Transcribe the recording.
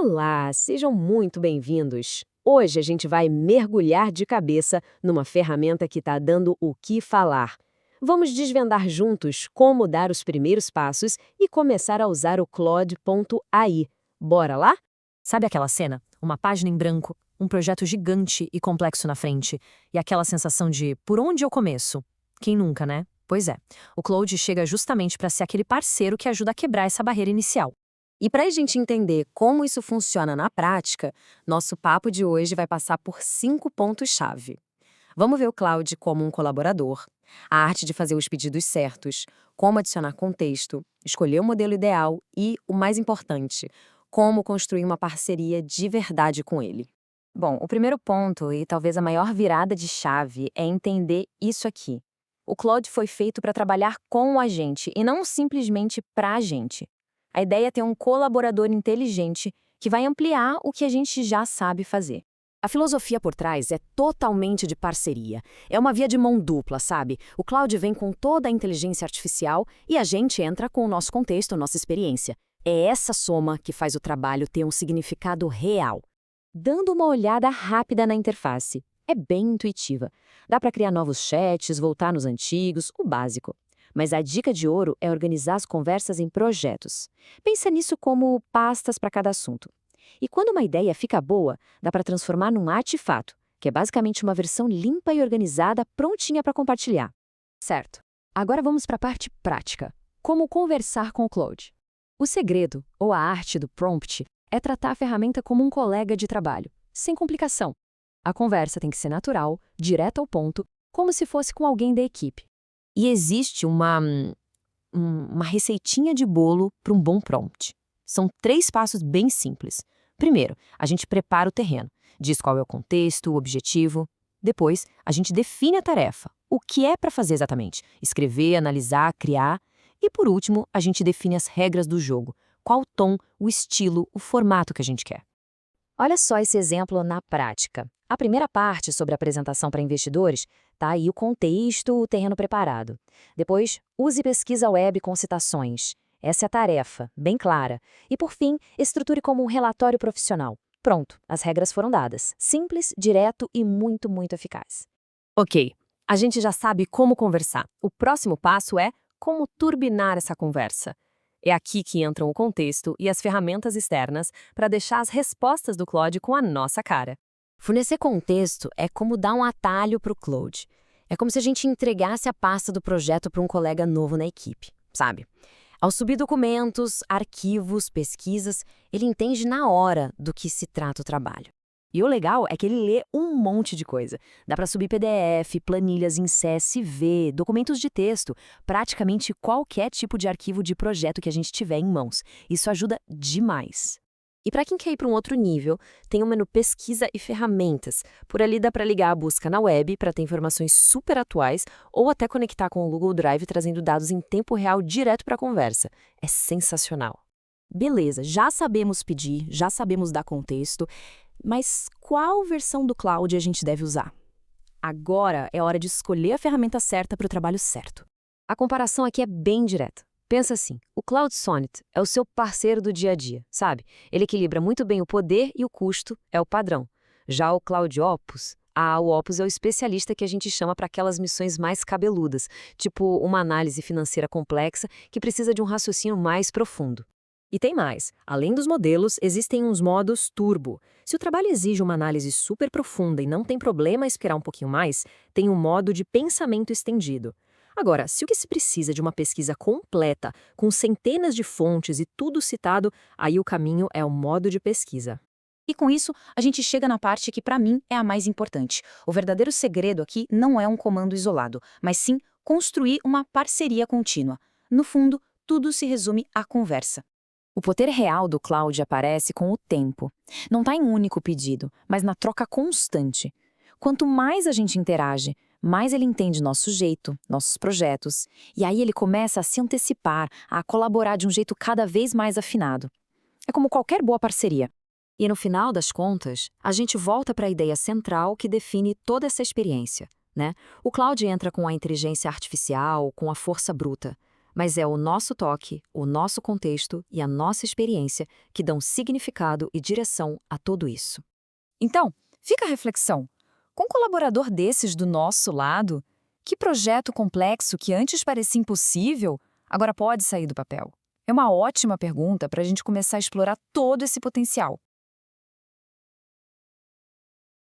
Olá, sejam muito bem-vindos. Hoje a gente vai mergulhar de cabeça numa ferramenta que está dando o que falar. Vamos desvendar juntos como dar os primeiros passos e começar a usar o Claude.ai. Bora lá? Sabe aquela cena? Uma página em branco, um projeto gigante e complexo na frente, e aquela sensação de por onde eu começo? Quem nunca, né? Pois é, o Claude chega justamente para ser aquele parceiro que ajuda a quebrar essa barreira inicial. E para a gente entender como isso funciona na prática, nosso papo de hoje vai passar por 5 pontos-chave. Vamos ver o Claude como um colaborador, a arte de fazer os pedidos certos, como adicionar contexto, escolher o modelo ideal e, o mais importante, como construir uma parceria de verdade com ele. Bom, o primeiro ponto, e talvez a maior virada de chave, é entender isso aqui. O Claude foi feito para trabalhar com a gente e não simplesmente para a gente. A ideia é ter um colaborador inteligente que vai ampliar o que a gente já sabe fazer. A filosofia por trás é totalmente de parceria. É uma via de mão dupla, sabe? O Claude vem com toda a inteligência artificial e a gente entra com o nosso contexto, nossa experiência. É essa soma que faz o trabalho ter um significado real. Dando uma olhada rápida na interface, é bem intuitiva. Dá para criar novos chats, voltar nos antigos, o básico. Mas a dica de ouro é organizar as conversas em projetos. Pensa nisso como pastas para cada assunto. E quando uma ideia fica boa, dá para transformar num artefato, que é basicamente uma versão limpa e organizada prontinha para compartilhar. Certo. Agora vamos para a parte prática. Como conversar com o Claude? O segredo, ou a arte do prompt, é tratar a ferramenta como um colega de trabalho, sem complicação. A conversa tem que ser natural, direta ao ponto, como se fosse com alguém da equipe. E existe uma receitinha de bolo para um bom prompt. São 3 passos bem simples. Primeiro, a gente prepara o terreno, diz qual é o contexto, o objetivo. Depois, a gente define a tarefa, o que é para fazer exatamente, escrever, analisar, criar. E por último, a gente define as regras do jogo, qual o tom, o estilo, o formato que a gente quer. Olha só esse exemplo na prática. A primeira parte, sobre a apresentação para investidores, está aí o contexto, o terreno preparado. Depois, use pesquisa web com citações. Essa é a tarefa, bem clara. E por fim, estruture como um relatório profissional. Pronto, as regras foram dadas. Simples, direto e muito, muito eficaz. Ok, a gente já sabe como conversar. O próximo passo é como turbinar essa conversa. É aqui que entram o contexto e as ferramentas externas para deixar as respostas do Claude com a nossa cara. Fornecer contexto é como dar um atalho para o Claude. É como se a gente entregasse a pasta do projeto para um colega novo na equipe, sabe? Ao subir documentos, arquivos, pesquisas, ele entende na hora do que se trata o trabalho. E o legal é que ele lê um monte de coisa. Dá para subir PDF, planilhas em CSV, documentos de texto, praticamente qualquer tipo de arquivo de projeto que a gente tiver em mãos. Isso ajuda demais. E para quem quer ir para um outro nível, tem o menu Pesquisa e Ferramentas. Por ali dá para ligar a busca na web para ter informações super atuais ou até conectar com o Google Drive trazendo dados em tempo real direto para a conversa. É sensacional. Beleza, já sabemos pedir, já sabemos dar contexto, mas qual versão do Claude a gente deve usar? Agora é hora de escolher a ferramenta certa para o trabalho certo. A comparação aqui é bem direta. Pensa assim, o Claude Sonnet é o seu parceiro do dia a dia, sabe? Ele equilibra muito bem o poder e o custo, é o padrão. Já o Claude Opus, o Opus é o especialista que a gente chama para aquelas missões mais cabeludas, tipo uma análise financeira complexa que precisa de um raciocínio mais profundo. E tem mais, além dos modelos, existem uns modos turbo. Se o trabalho exige uma análise super profunda e não tem problema esperar um pouquinho mais, tem um modo de pensamento estendido. Agora, se o que se precisa de uma pesquisa completa, com centenas de fontes e tudo citado, aí o caminho é o modo de pesquisa. E com isso, a gente chega na parte que para mim é a mais importante. O verdadeiro segredo aqui não é um comando isolado, mas sim construir uma parceria contínua. No fundo, tudo se resume à conversa. O poder real do Claude aparece com o tempo. Não está em um único pedido, mas na troca constante. Quanto mais a gente interage, mais ele entende nosso jeito, nossos projetos, e aí ele começa a se antecipar, a colaborar de um jeito cada vez mais afinado. É como qualquer boa parceria. E no final das contas, a gente volta para a ideia central que define toda essa experiência, né? O Claude entra com a inteligência artificial, com a força bruta. mas é o nosso toque, o nosso contexto e a nossa experiência que dão significado e direção a tudo isso. Então, fica a reflexão. Com um colaborador desses do nosso lado, que projeto complexo que antes parecia impossível, agora pode sair do papel? É uma ótima pergunta para a gente começar a explorar todo esse potencial.